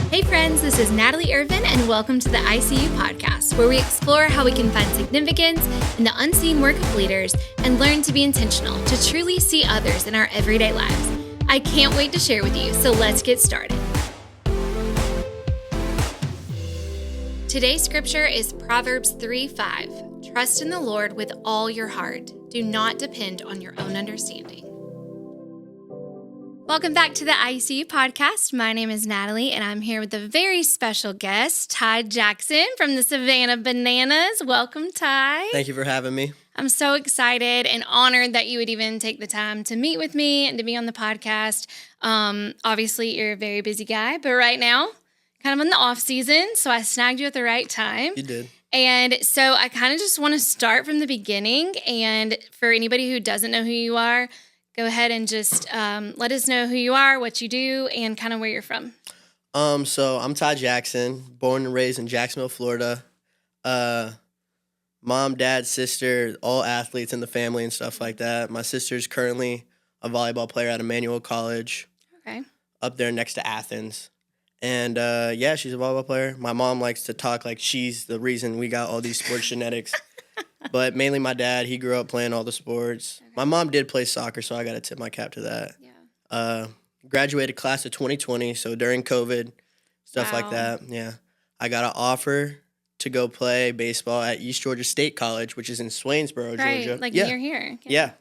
Hey friends, this is Natalie Irvan and welcome to the ICU podcast, where we explore how we can find significance in the unseen work of leaders and learn to be intentional to truly see others in our everyday lives. I can't wait to share with you, so let's get started. Today's scripture is Proverbs 3:5. Trust in the Lord with all your heart. Do not depend on your own understanding. Welcome back to the ICU podcast. My name is Natalie, and I'm here with a very special guest, Ty Jackson from the Savannah Bananas. Welcome, Ty. Thank you for having me. I'm so excited and honored that you would even take the time to meet with me and to be on the podcast. Obviously, you're a very busy guy, but right now, kind of in the off season, so I snagged you at the right time. You did. And so I kind of just want to start from the beginning. And for anybody who doesn't know who you are, go ahead and just let us know who you are, what you do, and kind of where you're from. So I'm Ty Jackson, born and raised in Jacksonville, Florida. Mom, dad, sister, all athletes in the family and stuff like that. My sister's currently a volleyball player at Emmanuel College. Okay. Up there next to Athens. And yeah, she's a volleyball player. My mom likes to talk like she's the reason we got all these sports genetics. But mainly my dad, he grew up playing all the sports. Okay. My mom did play soccer, so I got to tip my cap to that. Yeah. Graduated class of 2020, so during COVID, stuff like that. Yeah. I got an offer to go play baseball at East Georgia State College, which is in Swainsboro, Georgia. Like near here. Okay. Yeah.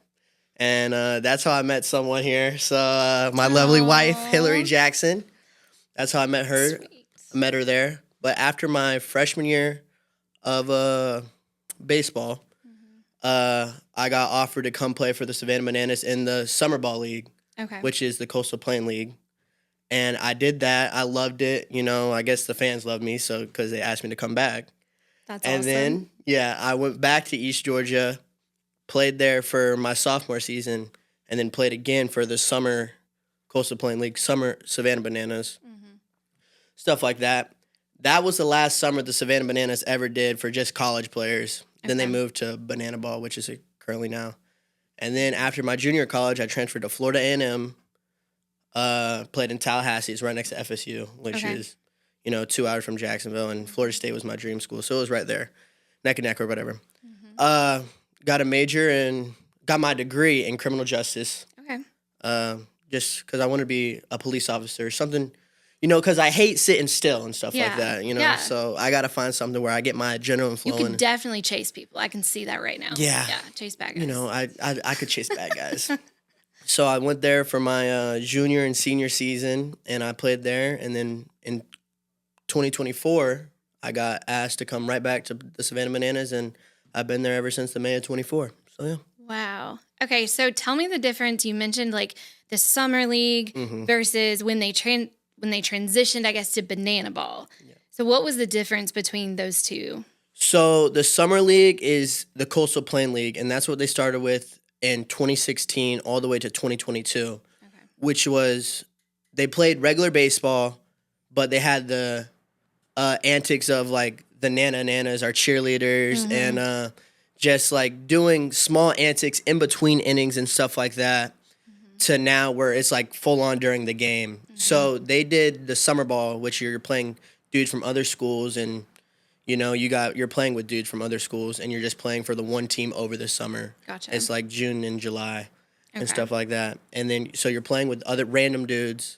And that's how I met someone here. So my lovely wife, Hillary Jackson, that's how I met her. Sweet. I met her there. But after my freshman year of baseball, I got offered to come play for the Savannah Bananas in the Summer Ball League, which is the Coastal Plain League. And I did that. I loved it. You know, I guess the fans loved me because they asked me to come back. That's and awesome. Then, yeah, I went back to East Georgia, played there for my sophomore season, and then played again for the Summer Coastal Plain League, Summer Savannah Bananas, stuff like that. That was the last summer the Savannah Bananas ever did for just college players. Okay. Then they moved to Banana Ball, which is currently now. And then after my junior college, I transferred to Florida A&M, played in Tallahassee. It's right next to FSU, which is, 2 hours from Jacksonville. And Florida State was my dream school, so it was right there, neck and neck or whatever. Got a major and got my degree in criminal justice. Okay. Just because I want to be a police officer, something... because I hate sitting still and stuff like that, Yeah. So I got to find something where I get my adrenaline flowing. You could definitely chase people. I can see that right now. Yeah. Yeah, chase bad guys. I could chase bad guys. So I went there for my junior and senior season, and I played there. And then in 2024, I got asked to come right back to the Savannah Bananas, and I've been there ever since the May of 24. So, yeah. Wow. Okay, so tell me the difference. You mentioned, the Summer League versus when they transitioned, I guess, to Banana Ball. Yeah. So what was the difference between those two? So the Summer League is the Coastal Plain League, and that's what they started with in 2016 all the way to 2022, which was they played regular baseball, but they had the antics of, the Nanas, our cheerleaders, and just, doing small antics in between innings and stuff like that. To now where it's full on during the game. So they did the summer ball, which you're playing dudes from other schools, and you're playing with dudes from other schools, and you're just playing for the one team over the summer. Gotcha. It's June and July and stuff like that. And then so you're playing with other random dudes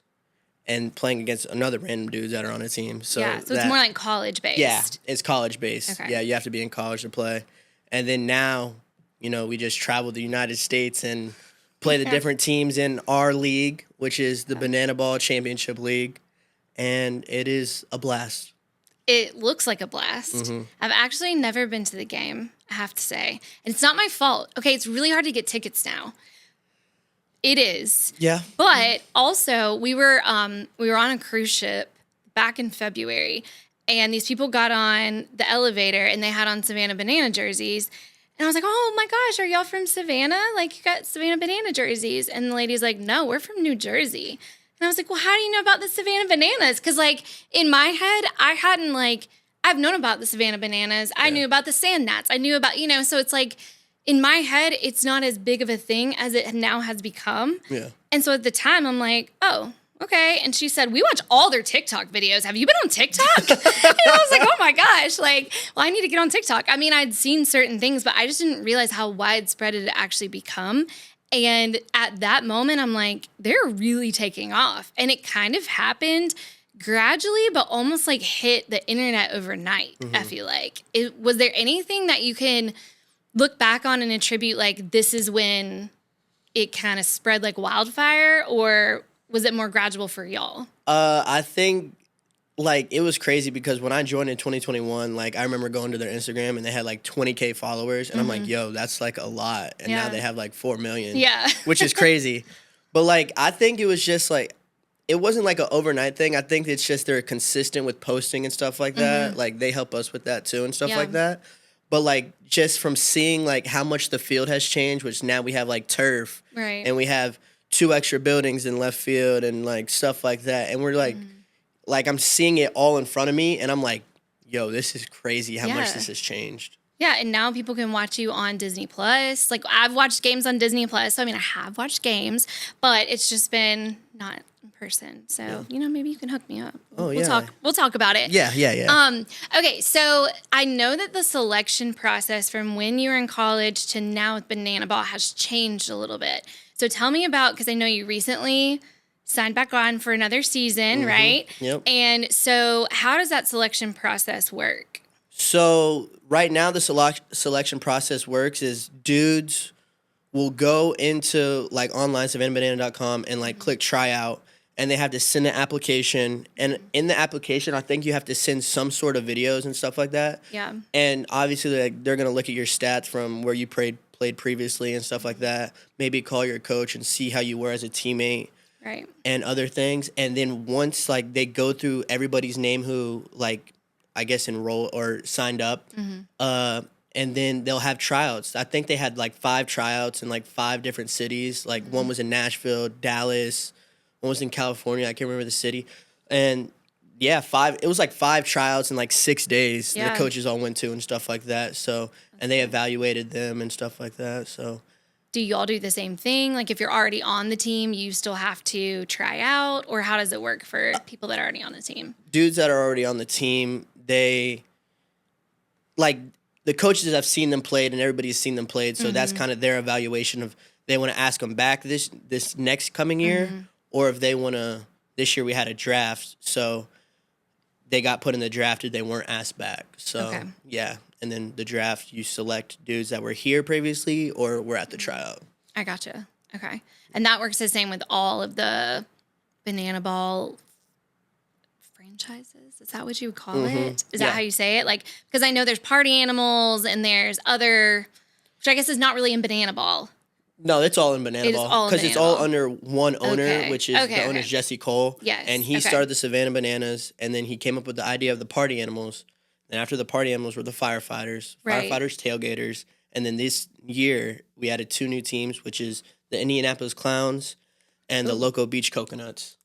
and playing against another random dudes that are on a team. So it's more college based. Yeah, it's college based. Okay. Yeah, you have to be in college to play. And then now, we just travel the United States and play the different teams in our league, which is the Banana Ball Championship League, and it is a blast. It looks like a blast. I've actually never been to the game, I have to say. And it's not my fault. Okay, it's really hard to get tickets now. It is. Yeah. But also, we were on a cruise ship back in February, and these people got on the elevator, and they had on Savannah Banana jerseys. And I was like, oh, my gosh, are y'all from Savannah? You got Savannah Banana jerseys. And the lady's like, no, we're from New Jersey. And I was like, well, how do you know about the Savannah Bananas? Because, in my head, I hadn't, I've known about the Savannah Bananas. I knew about the Sand Gnats. I knew about, so it's in my head, it's not as big of a thing as it now has become. Yeah. And so at the time, I'm like, oh, okay. And she said, we watch all their TikTok videos. Have you been on TikTok? And I was like, oh my gosh, like, well, I need to get on TikTok. I mean, I'd seen certain things, but I just didn't realize how widespread it had actually become. And at that moment, I'm like, they're really taking off. And it kind of happened gradually, but almost like hit the internet overnight, I feel like. Was there anything that you can look back on and attribute, like, this is when it kind of spread like wildfire, or was it more gradual for y'all? I think, like, it was crazy because when I joined in 2021, like, I remember going to their Instagram and they had like 20K followers, and I'm like, yo, that's like a lot. And now they have like 4 million, which is crazy. But like, I think it was just like, it wasn't like an overnight thing. I think it's just they're consistent with posting and stuff like that. Like, they help us with that too and stuff like that. But like, just from seeing like how much the field has changed, which now we have like turf, right? And we have 2 extra buildings in left field and like stuff like that. And we're like I'm seeing it all in front of me, and I'm like, yo, this is crazy how much this has changed. Yeah, and now people can watch you on Disney Plus. Like, I've watched games on Disney Plus. So, I mean, I have watched games, but it's just been not in person. So, you know, maybe you can hook me up. We'll talk about it. Yeah. Okay, so I know that the selection process from when you were in college to now with Banana Ball has changed a little bit. So tell me about, because I know you recently signed back on for another season, right? Yep. And so how does that selection process work? So right now the selection process works is dudes will go into like online savannahbanana.com and like click tryout, and they have to send an application. And in the application, I think you have to send some sort of videos and stuff like that. Yeah. And obviously, like, they're going to look at your stats from where you played previously and stuff like that. Maybe call your coach and see how you were as a teammate. Right. And other things. And then once like they go through everybody's name who like, I guess, enrolled or signed up, and then they'll have tryouts. I think they had like 5 tryouts in like 5 different cities. Like one was in Nashville, Dallas, one was in California. I can't remember the city. And yeah, 5. It was like 5 tryouts in like 6 days. The coaches all went to and stuff like that. So, and they evaluated them and stuff like that. So, do you all do the same thing? Like, if you're already on the team, you still have to try out, or how does it work for people that are already on the team? Dudes that are already on the team, they like the coaches have seen them played, and everybody's seen them played. So that's kind of their evaluation of they want to ask them back this next coming year, or if they want to. This year we had a draft, so they got put in the draft if they weren't asked back. So yeah. And then the draft, you select dudes that were here previously or were at the tryout. I gotcha. Okay. And that works the same with all of the Banana Ball franchises? Is that what you would call it? Is that how you say it? Like, because I know there's Party Animals and there's other, which I guess is not really in Banana Ball. No, it's all in Banana Ball. Because it's all under one owner, which is the owner's Jesse Cole. Yes. And he started the Savannah Bananas, and then he came up with the idea of the Party Animals. And after the Party Animals were the firefighters, tailgaters. And then this year, we added 2 new teams, which is the Indianapolis Clowns and the Loco Beach Coconuts.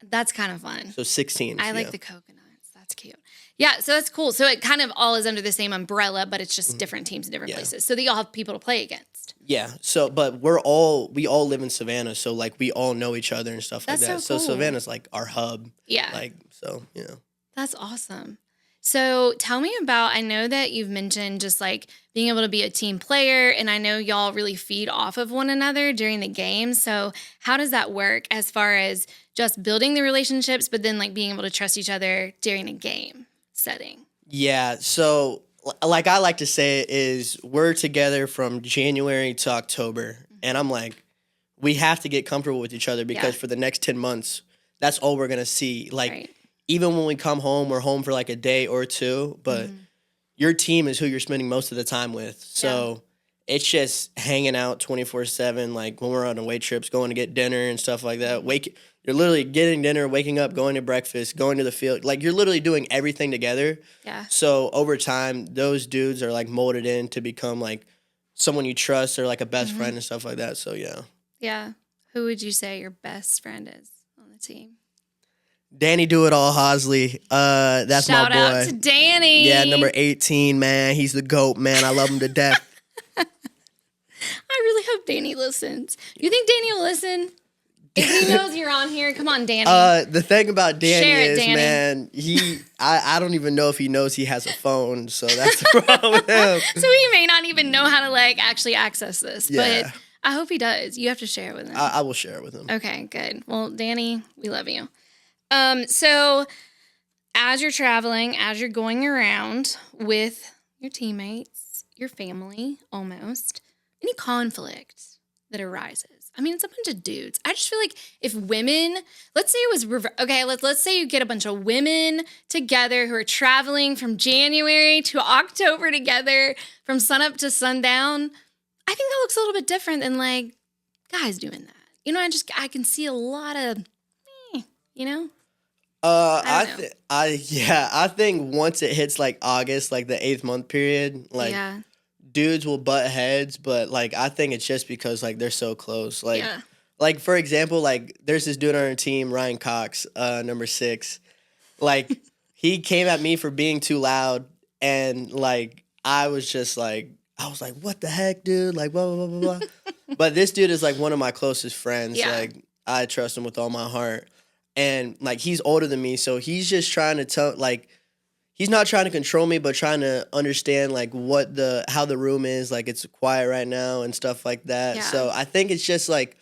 That's kind of fun. So 6 teams. I like the coconuts. That's cute. Yeah, so that's cool. So it kind of all is under the same umbrella, but it's just different teams in different places. So that y'all have people to play against. Yeah. So, but we all live in Savannah, so like we all know each other and stuff like that. So Savannah's like our hub. Yeah. Like, so, you know. That's awesome. So tell me about, I know that you've mentioned just like being able to be a team player, and I know y'all really feed off of one another during the game. So how does that work as far as just building the relationships, but then like being able to trust each other during a game setting? Yeah. So like I like to say it is we're together from January to October, and I'm like, we have to get comfortable with each other because for the next 10 months, that's all we're going to see. Like, even when we come home, we're home for like a day or 2, but your team is who you're spending most of the time with. So it's just hanging out 24/7. Like when we're on away trips, going to get dinner and stuff like that. You're literally getting dinner, waking up, going to breakfast, going to the field. Like you're literally doing everything together. Yeah. So over time, those dudes are like molded in to become like someone you trust or like a best friend and stuff like that. So yeah. Yeah. Who would you say your best friend is on the team? Danny Do-It-All Hosley. That's my boy. Shout out to Danny. Yeah, number 18, man. He's the GOAT, man. I love him to death. I really hope Danny listens. You think Danny will listen? If he knows you're on here, come on, Danny. The thing about Danny Share it, is, Danny. man, I don't even know if he knows he has a phone, so that's the problem with him. So he may not even know how to like actually access this, Yeah. but I hope he does. You have to share it with him. I will share it with him. Okay, good. Well, Danny, we love you. So as you're traveling, as you're going around with your teammates, your family, almost, any conflict that arises. I mean, it's a bunch of dudes. I just feel like if women, let's say it was, let's say you get a bunch of women together who are traveling from January to October together from sunup to sundown. I think that looks a little bit different than like guys doing that. You know, I can see a lot of, you know? I think once it hits like August, like the 8th month period, like dudes will butt heads, but like I think it's just because like they're so close. Like for example, like there's this dude on our team, Ryan Cox, number 6. Like he came at me for being too loud, and like I was like, what the heck, dude? Like blah blah blah blah blah. But this dude is like one of my closest friends. Yeah. Like I trust him with all my heart. And like he's older than me, so he's just trying to tell, like, he's not trying to control me, but trying to understand like how the room is, like it's quiet right now and stuff like that. Yeah. So I think it's just like,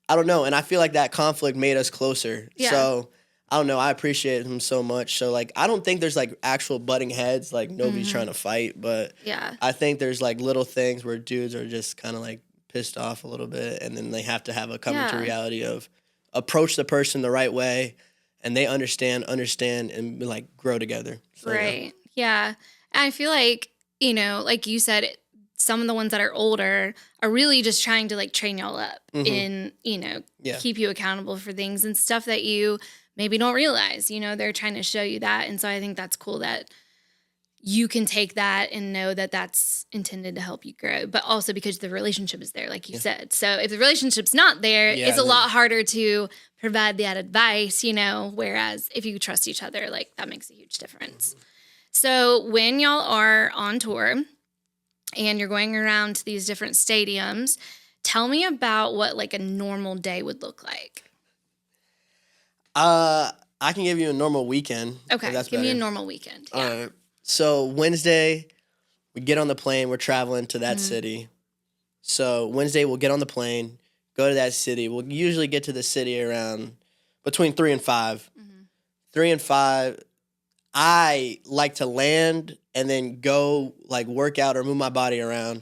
I don't know, and I feel like that conflict made us closer. Yeah. So I don't know, I appreciate him so much. So like I don't think there's like actual butting heads, like nobody's trying to fight, but I think there's like little things where dudes are just kind of like pissed off a little bit, and then they have to have a coming to reality of approach the person the right way, and they understand, and like grow together. So, right. Yeah. And I feel like, you know, like you said, some of the ones that are older are really just trying to like train y'all up in, you know, keep you accountable for things and stuff that you maybe don't realize, you know, they're trying to show you that. And so I think that's cool that you can take that and know that that's intended to help you grow, but also because the relationship is there, like you said. So if the relationship's not there, it's a lot harder to provide that advice, you know, whereas if you trust each other, like that makes a huge difference. So when y'all are on tour and you're going around to these different stadiums, tell me about what like a normal day would look like. I can give you a normal weekend. Okay, that's give better. me a normal weekend. Yeah. All right. So Wednesday, we get on the plane. We're traveling to that city. So Wednesday, we'll get on the plane, go to that city. We'll usually get to the city around between 3 and 5. 3 and 5, I like to land and then go like work out or move my body around,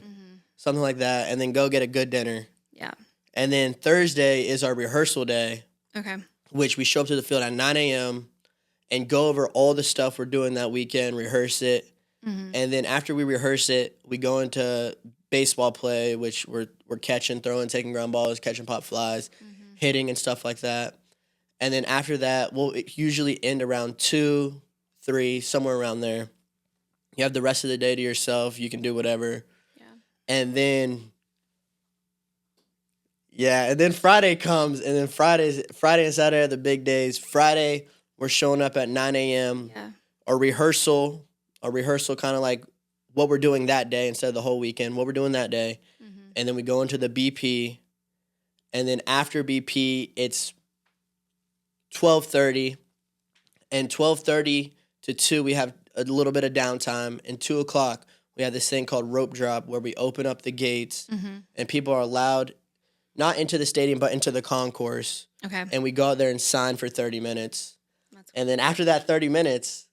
something like that, and then go get a good dinner. Yeah. And then Thursday is our rehearsal day. Okay. Which we show up to the field at 9 a.m. and go over all the stuff we're doing that weekend, rehearse it. And then after we rehearse it, we go into baseball play, which we're catching, throwing, taking ground balls, catching pop flies, hitting and stuff like that. And then after that, we'll usually end around 2, 3, somewhere around there. You have the rest of the day to yourself. You can do whatever. Yeah. And then Friday comes, and then Friday and Saturday are the big days. Friday, we're showing up at 9 a.m. Yeah. A rehearsal kind of like what we're doing that day instead of the whole weekend, what we're doing that day. And then we go into the BP. And then after BP, it's 12:30. And 12:30 to 2, we have a little bit of downtime. And 2 o'clock, we have this thing called rope drop where we open up the gates and people are allowed not into the stadium, but into the concourse. Okay. And we go out there and sign for 30 minutes. That's cool. And then after that 30 minutes,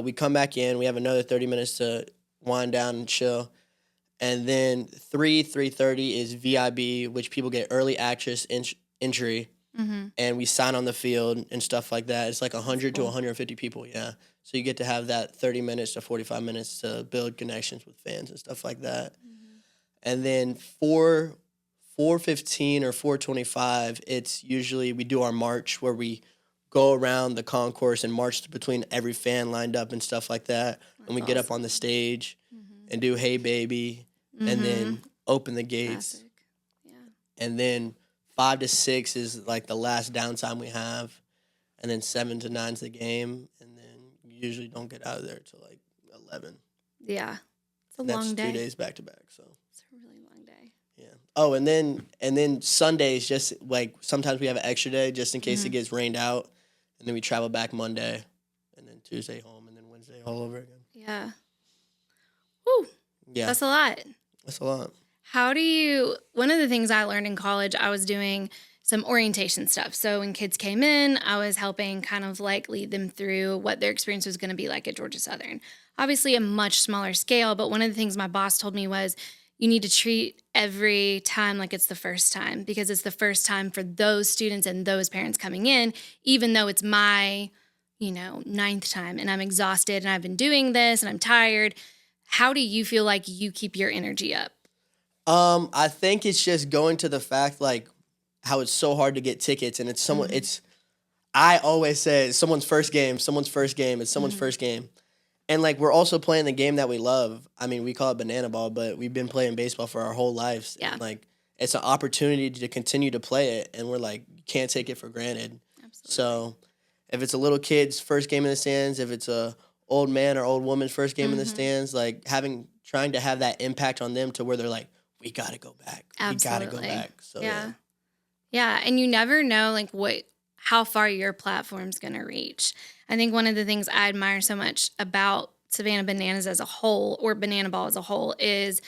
we come back in. We have another 30 minutes to wind down and chill. And then 3:30 is VIB, which people get early access entry. And we sign on the field and stuff like that. It's like 100 to 150 people, yeah. So you get to have that 30 minutes to 45 minutes to build connections with fans and stuff like that. And then 4:15 or 4:25, it's usually we do our march where we go around the concourse and march between every fan lined up and stuff like that. And we get up on the stage and do Hey Baby and then open the gates. Classic. Yeah. And then 5 to 6 is like the last downtime we have. And then 7 to 9 is the game. And then you usually don't get out of there till like 11. Yeah. It's a and long day. That's 2 days back to back. So It's a really long day. Yeah. Oh, and then Sundays, just like sometimes we have an extra day just in case it gets rained out, and then we travel back Monday, and then Tuesday home, and then Wednesday all over again. Yeah. Whew. Yeah, That's a lot. that's a lot. One of the things I learned in college, I was doing some orientation stuff. So when kids came in, I was helping kind of like lead them through what their experience was going to be like at Georgia Southern. Obviously, a much smaller scale, but one of the things my boss told me was you need to treat every time like it's the first time, because it's the first time for those students and those parents coming in, even though it's my, ninth time and I'm exhausted and I've been doing this and I'm tired. How do you feel like you keep your energy up? I think it's just going to the fact like how it's so hard to get tickets, and it's someone. It's I always say it's someone's first game. It's someone's first game, and like we're also playing the game that we love. I mean, we call it banana ball, but we've been playing baseball for our whole lives. Yeah. And, like it's an opportunity to continue to play it, and we're like you can't take it for granted. Absolutely. So, if it's a little kid's first game in the stands, if it's a old man or old woman's first game in the stands, like trying to have that impact on them to where they're like, we got to go back. Absolutely. We got to go back. So yeah. Yeah, and you never know like how far your platform's going to reach. I think one of the things I admire so much about Savannah Bananas as a whole, or Banana Ball as a whole, is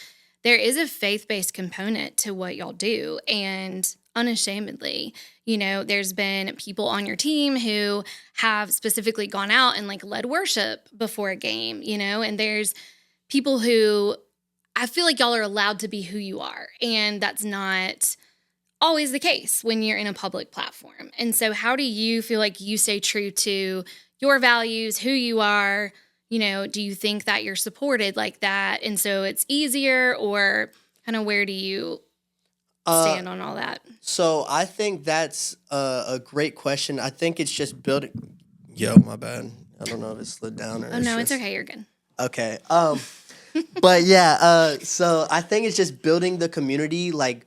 there is a faith-based component to what y'all do, and unashamedly, there's been people on your team who have specifically gone out and like led worship before a game, and there's people who I feel like y'all are allowed to be who you are, and that's not always the case when you're in a public platform. And so how do you feel like you stay true to your values, who you are? Do you think that you're supported like that? And so it's easier, or kind of where do you stand on all that? So I think that's a great question. I think it's just building. Yo, my bad. I don't know if it slid down or. Oh, no, it's okay. You're good. Okay. But yeah. So I think it's just building the community. Like,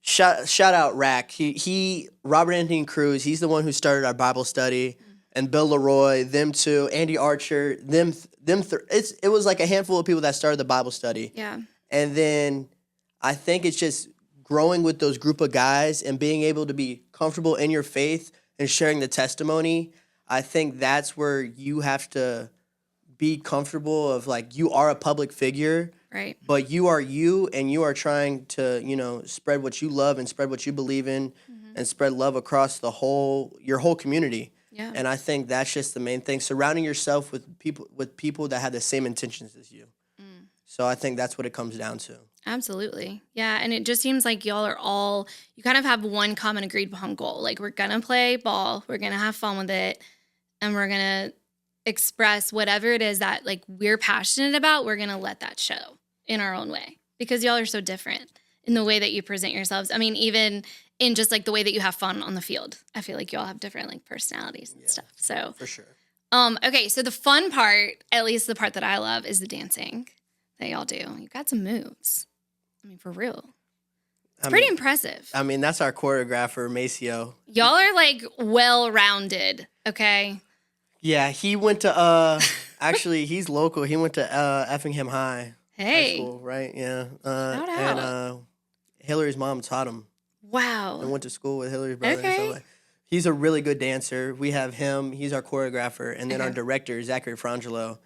shout out Rack. He Robert Anthony Cruz. He's the one who started our Bible study, and Bill Leroy. Them two. Andy Archer. It was like a handful of people that started the Bible study. Yeah. And then I think it's just growing with those group of guys and being able to be comfortable in your faith and sharing the testimony. I think that's where you have to be comfortable of like you are a public figure, right? But you are you, and you are trying to spread what you love and spread what you believe in, and spread love across your whole community. Yeah. And I think that's just the main thing: surrounding yourself with people that have the same intentions as you. So I think that's what it comes down to. Absolutely. Yeah. And it just seems like y'all are you kind of have one common agreed upon goal. Like, we're going to play ball, we're going to have fun with it, and we're going to express whatever it is that like we're passionate about. We're going to let that show in our own way, because y'all are so different in the way that you present yourselves. I mean, even in just like the way that you have fun on the field, I feel like y'all have different like personalities and stuff. So for sure. Okay. So the fun part, at least the part that I love, is the dancing that y'all do. You got some moves. I mean, for real. It's pretty impressive. I mean, that's our choreographer, Maceo. Y'all are like well-rounded, okay? Yeah, he went to, actually, he's local. He went to Effingham High. Hey. High school, right? Yeah. Shout out. And Hillary's mom taught him. Wow. I went to school with Hillary's brother. Okay. And so, he's a really good dancer. We have him. He's our choreographer. And then our director, Zachary Frangelo,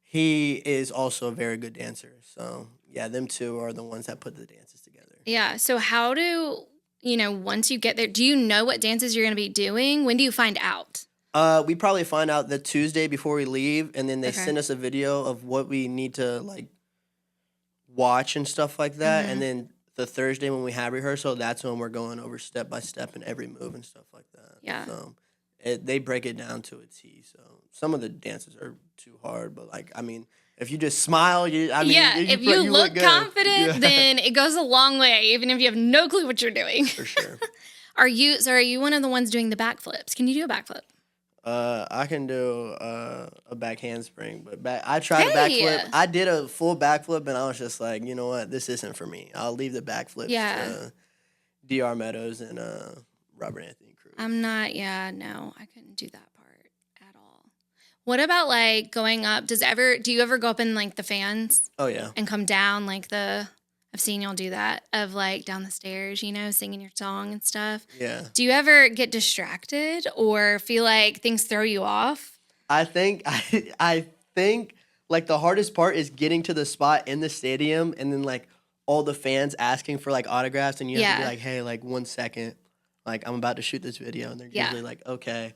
he is also a very good dancer. So, yeah, them two are the ones that put the dances together. Yeah. So how do, once you get there, do you know what dances you're going to be doing? When do you find out? We probably find out the Tuesday before we leave, and then they send us a video of what we need to, like, watch and stuff like that. And then the Thursday when we have rehearsal, that's when we're going over step by step in every move and stuff like that. Yeah. So they break it down to a T. So some of the dances are too hard, but, like, I mean, if you just smile, if you look confident, then it goes a long way, even if you have no clue what you're doing. For sure. Are you one of the ones doing the backflips? Can you do a backflip? I can do a back handspring, but I tried a backflip. I did a full backflip, and I was just like, you know what, this isn't for me. I'll leave the backflips to Dr. Meadows and Robert Anthony Cruz. No, I couldn't do that part at all. What about like going up? Do you ever go up in like the fans? Oh yeah. And come down like the? I've seen y'all do that of like down the stairs, you know, singing your song and stuff. Yeah. Do you ever get distracted or feel like things throw you off? I think I think like the hardest part is getting to the spot in the stadium and then like all the fans asking for like autographs and you have to be Yeah. like, hey, like 1 second, like I'm about to shoot this video and they're Yeah. usually like, okay.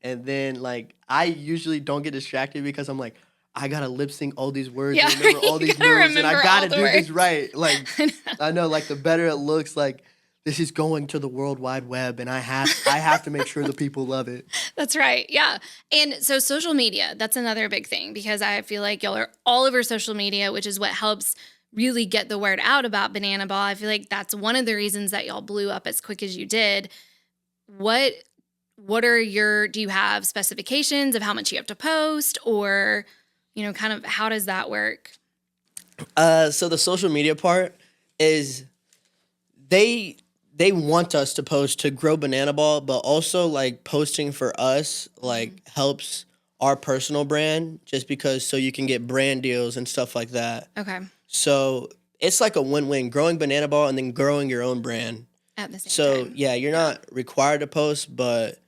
And then like I usually don't get distracted because I'm like, I gotta lip sync all these words, Yeah, and remember all you these gotta moves, and I remember gotta all the do this words. right. Like I know. I know, like the better it looks, like this is going to the World Wide Web, and I have to make sure the people love it. That's right. Yeah. And so social media, that's another big thing because I feel like y'all are all over social media, which is what helps really get the word out about Banana Ball. I feel like that's one of the reasons that y'all blew up as quick as you did. What are do you have specifications of how much you have to post or, you know, kind of how does that work? So the social media part is they want us to post to grow Banana Ball, but also like posting for us like helps our personal brand just because so you can get brand deals and stuff like that. Okay. So it's like a win-win, growing Banana Ball and then growing your own brand. At the same So time. yeah, you're not required to post, but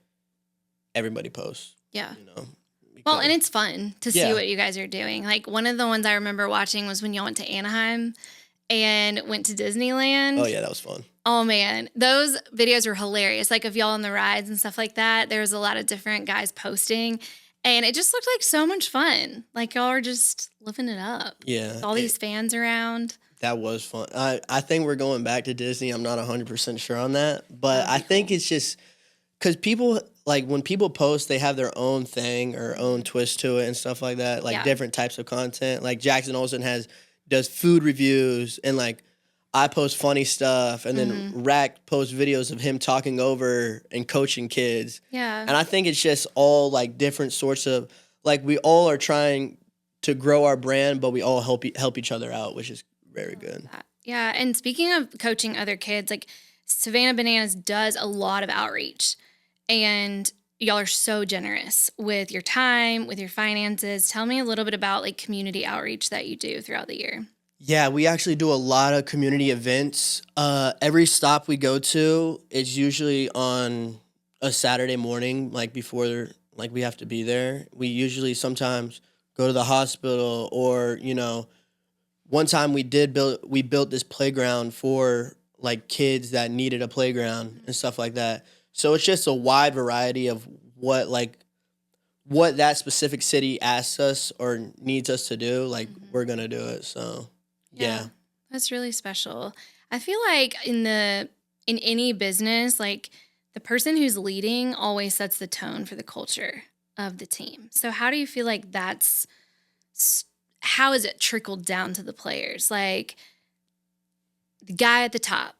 everybody posts. Yeah. You know. Well, and it's fun to see Yeah. what you guys are doing. Like one of the ones I remember watching was when y'all went to Anaheim and went to Disneyland. Oh yeah, that was fun. Oh man, those videos were hilarious. Like of y'all on the rides and stuff like that. There was a lot of different guys posting, and it just looked like so much fun. Like y'all are just living it up. Yeah. With all these fans around. That was fun. I think we're going back to Disney. I'm not 100% sure on that, but I think it's just because people like when people post, they have their own thing or own twist to it and stuff like that. Like different types of content. Like Jackson Olsen does food reviews and like I post funny stuff and then Rack posts videos of him talking over and coaching kids. Yeah. And I think it's just all like different sorts of like we all are trying to grow our brand, but we all help each other out, which is very good. Yeah. And speaking of coaching other kids, like Savannah Bananas does a lot of outreach. And y'all are so generous with your time, with your finances. Tell me a little bit about like community outreach that you do throughout the year. Yeah, we actually do a lot of community events. Every stop we go to is usually on a Saturday morning, like before like we have to be there. We usually sometimes go to the hospital or, you know, one time we built this playground for like kids that needed a playground and stuff like that. So it's just a wide variety of what that specific city asks us or needs us to do. Like we're gonna do it. So yeah. That's really special. I feel like in any business, like the person who's leading always sets the tone for the culture of the team. So how do you feel like how is it trickled down to the players? Like the guy at the top.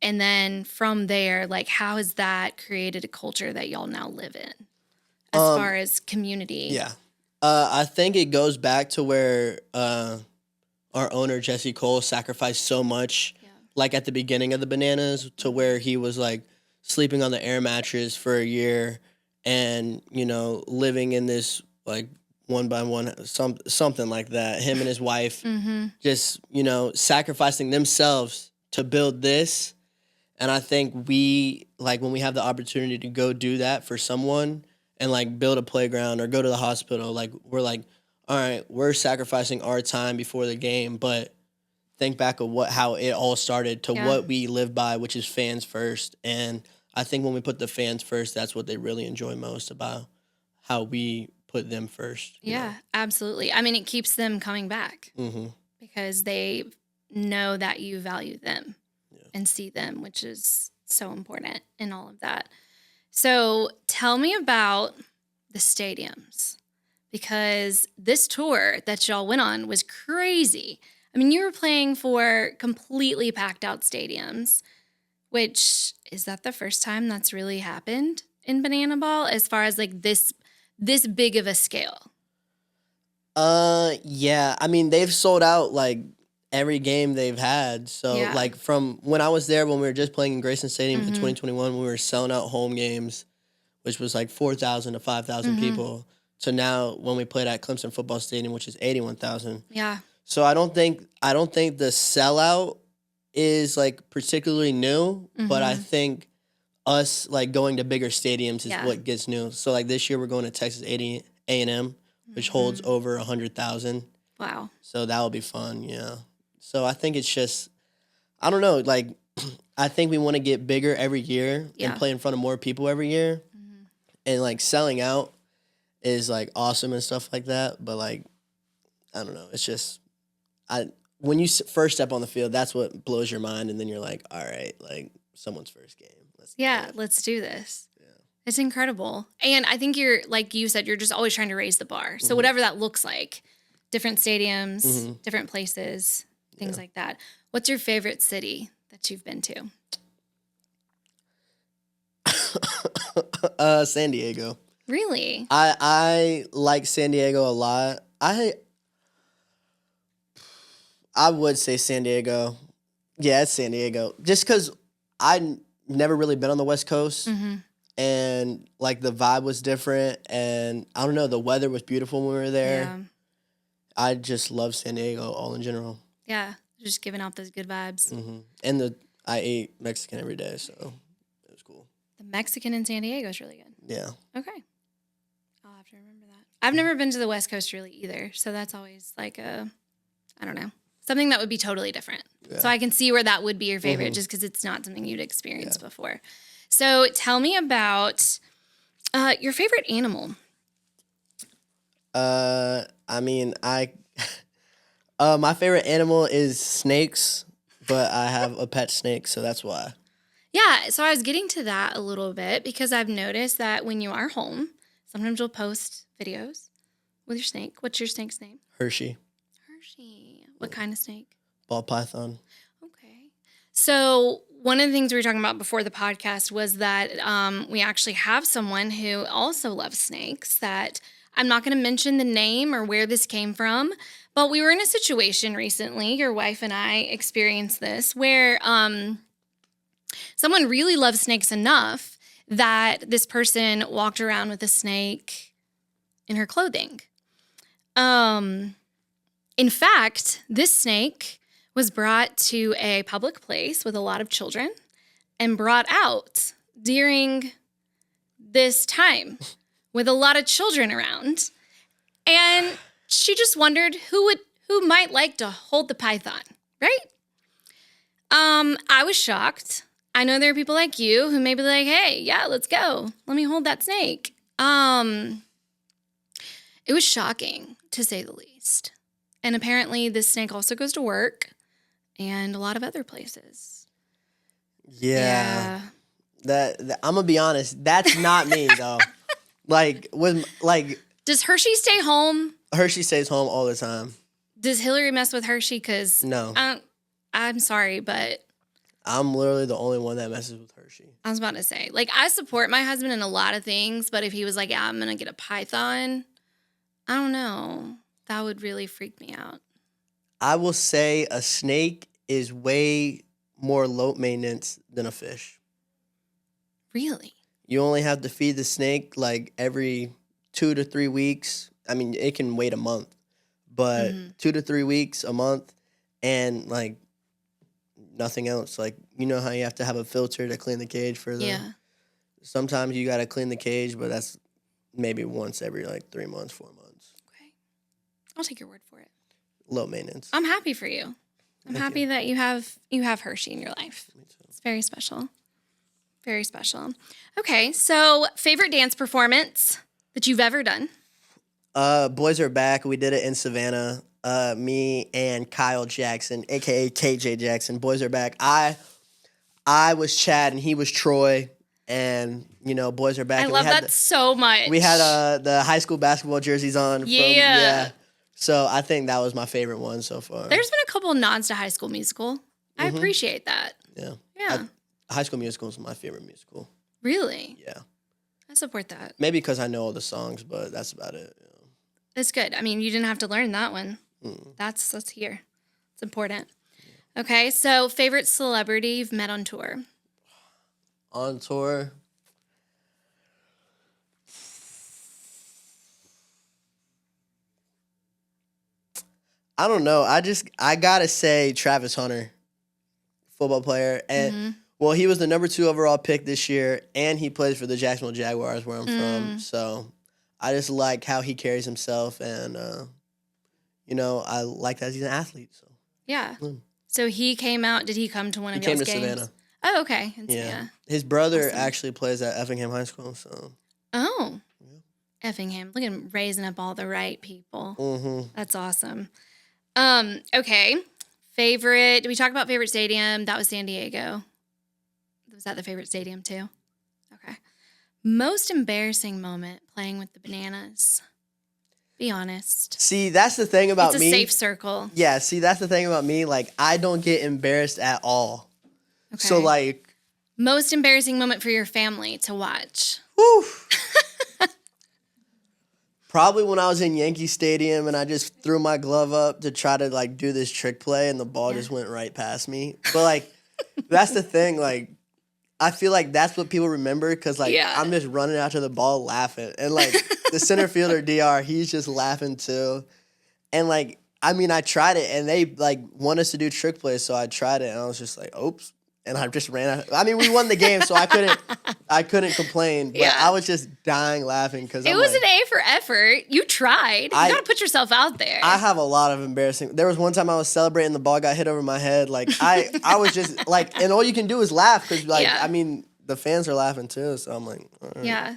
And then from there, like how has that created a culture that y'all now live in as far as community? Yeah. I think it goes back to where our owner, Jesse Cole, sacrificed so much, like at the beginning of the Bananas, to where he was like sleeping on the air mattress for a year and, you know, living in this like one by one, something like that. Him and his wife just, you know, sacrificing themselves to build this. And I think we, like, when we have the opportunity to go do that for someone and, like, build a playground or go to the hospital, like, we're like, all right, we're sacrificing our time before the game, but think back of how it all started to what we live by, which is fans first. And I think when we put the fans first, that's what they really enjoy most about how we put them first. Yeah, absolutely. I mean, it keeps them coming back because they know that you value them and see them, which is so important in all of that. So tell me about the stadiums, because this tour that y'all went on was crazy. I mean, you were playing for completely packed out stadiums, which is that the first time that's really happened in Banana Ball as far as like this big of a scale? Yeah. I mean, they've sold out like every game they've had. So like from when I was there, when we were just playing in Grayson Stadium for 2021, we were selling out home games, which was like 4,000 to 5,000 people, to now when we played at Clemson Football Stadium, which is 81,000. Yeah. So I don't think the sellout is like particularly new, but I think us like going to bigger stadiums is what gets new. So like this year we're going to Texas A&M, which holds over 100,000. Wow. So that will be fun, yeah. So I think it's just, I don't know, like I think we want to get bigger every year and play in front of more people every year. And like selling out is like awesome and stuff like that, but like I don't know, it's just when you first step on the field, that's what blows your mind, and then you're like, all right, like someone's first game. Let's do this. Yeah. It's incredible. And I think you're, like you said, you're just always trying to raise the bar. So whatever that looks like, different stadiums, different places, things like that. What's your favorite city that you've been to? San Diego. Really? I like San Diego a lot. I would say San Diego. Yeah, it's San Diego. Just because I never really been on the West Coast, and like the vibe was different, and I don't know, the weather was beautiful when we were there. Yeah. I just love San Diego all in general. Yeah, just giving off those good vibes. And I ate Mexican every day, so it was cool. The Mexican in San Diego is really good. Yeah. Okay. I'll have to remember that. I've never been to the West Coast really either, so that's always like I don't know, something that would be totally different. Yeah. So I can see where that would be your favorite just because it's not something you'd experienced before. So tell me about your favorite animal. I mean, my favorite animal is snakes, but I have a pet snake, so that's why. Yeah, so I was getting to that a little bit because I've noticed that when you are home, sometimes you'll post videos with your snake. What's your snake's name? Hershey. What kind of snake? Ball python. Okay. So one of the things we were talking about before the podcast was that we actually have someone who also loves snakes that I'm not going to mention the name or where this came from, but we were in a situation recently, your wife and I experienced this, where someone really loves snakes enough that this person walked around with a snake in her clothing. In fact, this snake was brought to a public place with a lot of children and brought out during this time with a lot of children around. And she just wondered who might like to hold the python, right? I was shocked. I know there are people like you who may be like, hey, yeah, let's go. Let me hold that snake. It was shocking, to say the least. And apparently this snake also goes to work and a lot of other places. Yeah. That I'm going to be honest, that's not me, though. Does Hershey stay home? Hershey stays home all the time. Does Hillary mess with Hershey? Because no. I'm sorry, but I'm literally the only one that messes with Hershey. I was about to say, like, I support my husband in a lot of things, but if he was like, yeah, I'm going to get a python, I don't know. That would really freak me out. I will say a snake is way more low maintenance than a fish. Really? You only have to feed the snake like every 2 to 3 weeks. I mean, it can wait a month, but 2 to 3 weeks, a month, and like nothing else. Like, you know how you have to have a filter to clean the cage for them? Yeah. Sometimes you got to clean the cage, but that's maybe once every like 3 months, 4 months. Okay. I'll take your word for it. Low maintenance. I'm happy for you. I'm happy that you have Hershey in your life. Me too. It's very special. Very special. Okay, so favorite dance performance that you've ever done? Boys Are Back. We did it in Savannah. Me and Kyle Jackson, a.k.a. KJ Jackson. Boys Are Back. I was Chad and he was Troy. And, you know, Boys Are Back. I love that so much. We had the high school basketball jerseys on. Yeah. So I think that was my favorite one so far. There's been a couple nods to High School Musical. I appreciate that. Yeah. Yeah. High School Musical is my favorite musical. Really? Yeah. I support that. Maybe because I know all the songs, but that's about it. You know. It's good. I mean, you didn't have to learn that one. That's here. It's important. Yeah. Okay, so favorite celebrity you've met on tour? On tour? I don't know. I gotta say Travis Hunter, football player, and well, he was the number 2 overall pick this year, and he plays for the Jacksonville Jaguars, where I'm from. So I just like how he carries himself, and I like that he's an athlete. So Yeah. So he came out. Did he come to one of y'all's games? He came to Savannah. Oh, okay. Yeah. His brother actually plays at Effingham High School. So. Oh. Yeah. Effingham. Look at him raising up all the right people. Mm-hmm. That's awesome. Okay. Favorite. Did we talk about favorite stadium? That was San Diego. Was that the favorite stadium too? Okay. Most embarrassing moment playing with the Bananas. Be honest. See, that's the thing about me. It's a safe circle. Yeah, see, that's the thing about me. Like, I don't get embarrassed at all. Okay. So, like... Most embarrassing moment for your family to watch? Whew. Probably when I was in Yankee Stadium and I just threw my glove up to try to, like, do this trick play and the ball just went right past me. But, like, that's the thing. Like, I feel like that's what people remember because, like, I'm just running after the ball laughing. And, like, the center fielder, DR, he's just laughing too. And, like, I mean, I tried it, and they, like, want us to do trick plays, so I tried it, and I was just like, oops. And I just ran out. I mean, we won the game, so I couldn't complain. But I was just dying laughing because it was an A for effort. You tried. You got to put yourself out there. I have a lot of embarrassing. There was one time I was celebrating, the ball got hit over my head. Like I was just like, and all you can do is laugh because I mean, the fans are laughing too. So I'm like, all right. Yeah.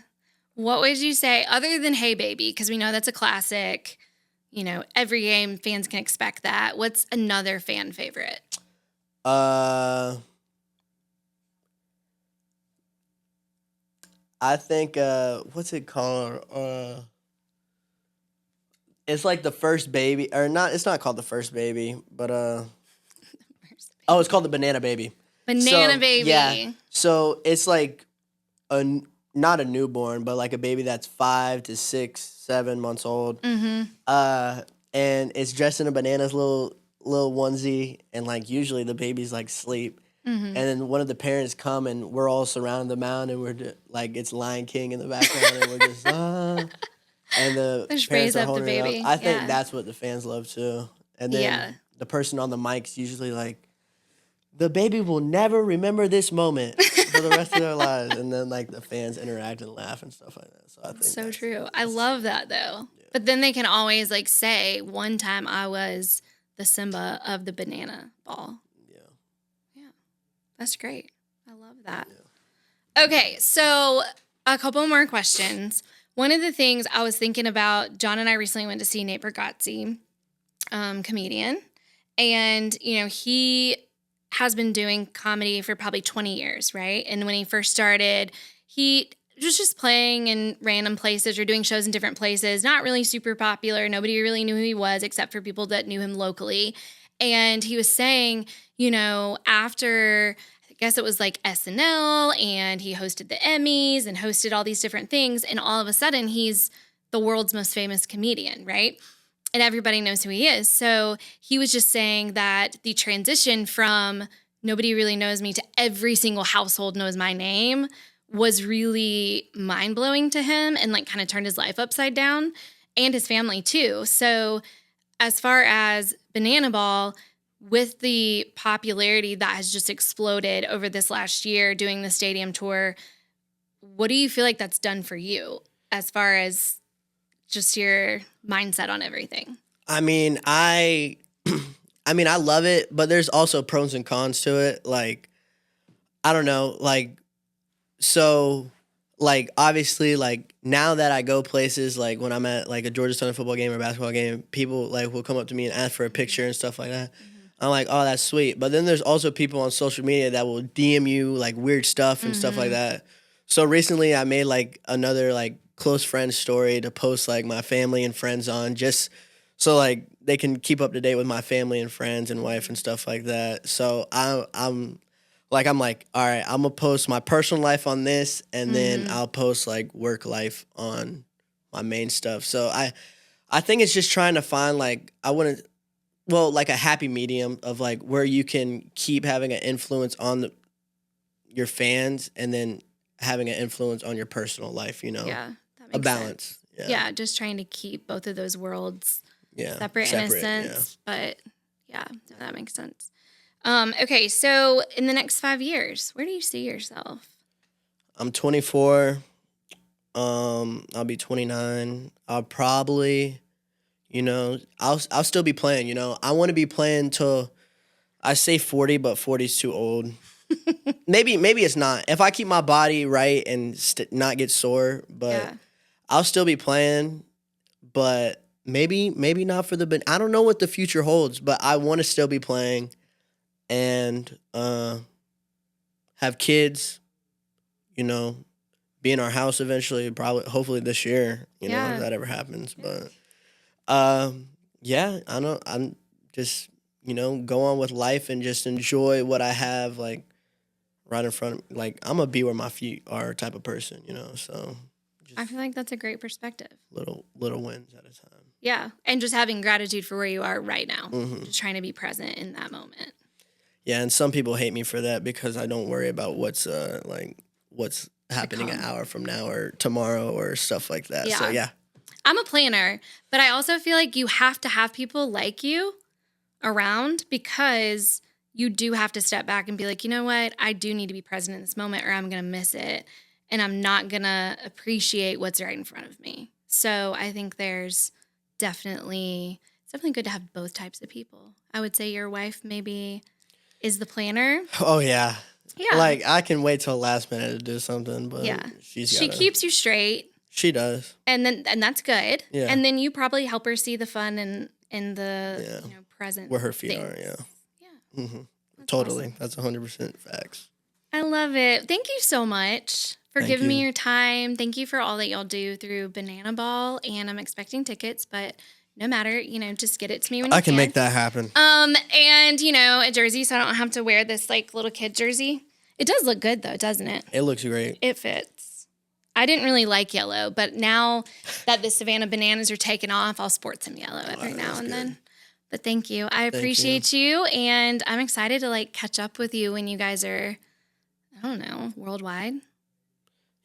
What would you say other than "Hey Baby"? Because we know that's a classic. You know, every game fans can expect that. What's another fan favorite? I think, what's it called? It's like the first baby, or not, it's not called the first baby, but, it's called the Banana Baby. Banana Baby. Yeah. So it's like, not a newborn, but like a baby that's 5 to 6, 7 months old. Mm-hmm. And it's dressed in a Bananas little onesie, and like usually the baby's like asleep. Mm-hmm. And then one of the parents come, and we're all surrounding the mound, and we're just, like, it's Lion King in the background, and we're just, and the parents are holding it up. I think that's what the fans love, too. And then the person on the mic's usually like, the baby will never remember this moment for the rest of their lives. And then, like, the fans interact and laugh and stuff like that. So I think so true. I love that, though. Yeah. But then they can always, like, say, one time I was the Simba of the banana ball. That's great. I love that. Yeah. Okay, so a couple more questions. One of the things I was thinking about, John and I recently went to see Nate Bargatze, comedian, and, he has been doing comedy for probably 20 years, right? And when he first started, he was just playing in random places or doing shows in different places, not really super popular. Nobody really knew who he was except for people that knew him locally. And he was saying, after, I guess it was like SNL, and he hosted the Emmys and hosted all these different things, and all of a sudden he's the world's most famous comedian, right? And everybody knows who he is. So he was just saying that the transition from nobody really knows me to every single household knows my name was really mind-blowing to him, and like kind of turned his life upside down, and his family too. So as far as Banana Ball, with the popularity that has just exploded over this last year doing the stadium tour, what do you feel like that's done for you as far as just your mindset on everything? I mean, I love it, but there's also pros and cons to it. Like, I don't know, like, so, like, obviously, like, now that I go places, like, when I'm at, like, a Georgia Southern football game or basketball game, people, like, will come up to me and ask for a picture and stuff like that. Mm-hmm. I'm like, oh, that's sweet. But then there's also people on social media that will DM you, like, weird stuff and stuff like that. So recently I made, like, another, like, close friend story to post, like, my family and friends on, just so, like, they can keep up to date with my family and friends and wife and stuff like that. So I'm like, all right, I'm going to post my personal life on this, and then I'll post, like, work life on my main stuff. So I think it's just trying to find, like, like a happy medium of, like, where you can keep having an influence on your fans and then having an influence on your personal life, Yeah, that makes a balance. Sense. Yeah, just trying to keep both of those worlds Yeah. separate in a sense. But yeah, no, that makes sense. Okay, so in the next 5 years, where do you see yourself? I'm 24. I'll be 29. I'll probably, I'll still be playing. I want to be playing till I say 40, but 40 is too old. Maybe it's not. If I keep my body right and not get sore, but I'll still be playing. But maybe not for the. I don't know what the future holds, but I want to still be playing, and have kids. Be in our house eventually. Probably, hopefully this year. If that ever happens. But yeah, I know. I'm just go on with life and just enjoy what I have. Like. Right in front of like I'm gonna be where my feet are type of person, so I feel like that's a great perspective. Little wins at a time. Yeah. And just having gratitude for where you are right now. Mm-hmm. Just trying to be present in that moment. Yeah, and some people hate me for that because I don't worry about what's happening an hour from now or tomorrow or stuff like that. Yeah. So yeah. I'm a planner, but I also feel like you have to have people like you around because you do have to step back and be like, you know what? I do need to be present in this moment or I'm going to miss it. And I'm not going to appreciate what's right in front of me. So I think it's definitely good to have both types of people. I would say your wife maybe is the planner. Oh, yeah. Yeah. Like, I can wait till last minute to do something, but she keeps you straight. She does. And that's good. Yeah. And then you probably help her see the fun in the present where her feet things. are, yeah. Mm-hmm. Awesome. Totally. That's 100% facts. I love it. Thank you so much for giving me your time. Thank you for all that y'all do through Banana Ball. And I'm expecting tickets, but no matter, just get it to me when you can. I can make that happen. And, a jersey so I don't have to wear this like little kid jersey. It does look good though, doesn't it? It looks great. It fits. I didn't really like yellow, but now that the Savannah Bananas are taken off, I'll sport some yellow every now and then. But thank you. I appreciate you. And I'm excited to like catch up with you when you guys are, I don't know, worldwide.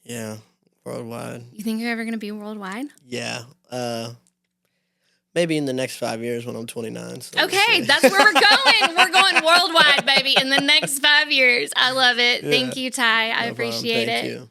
Yeah, worldwide. You think you're ever going to be worldwide? Yeah. Maybe in the next 5 years when I'm 29. So okay, that's where we're going. We're going worldwide, baby, in the next 5 years. I love it. Yeah. Thank you, Ty. I appreciate it. Thank you.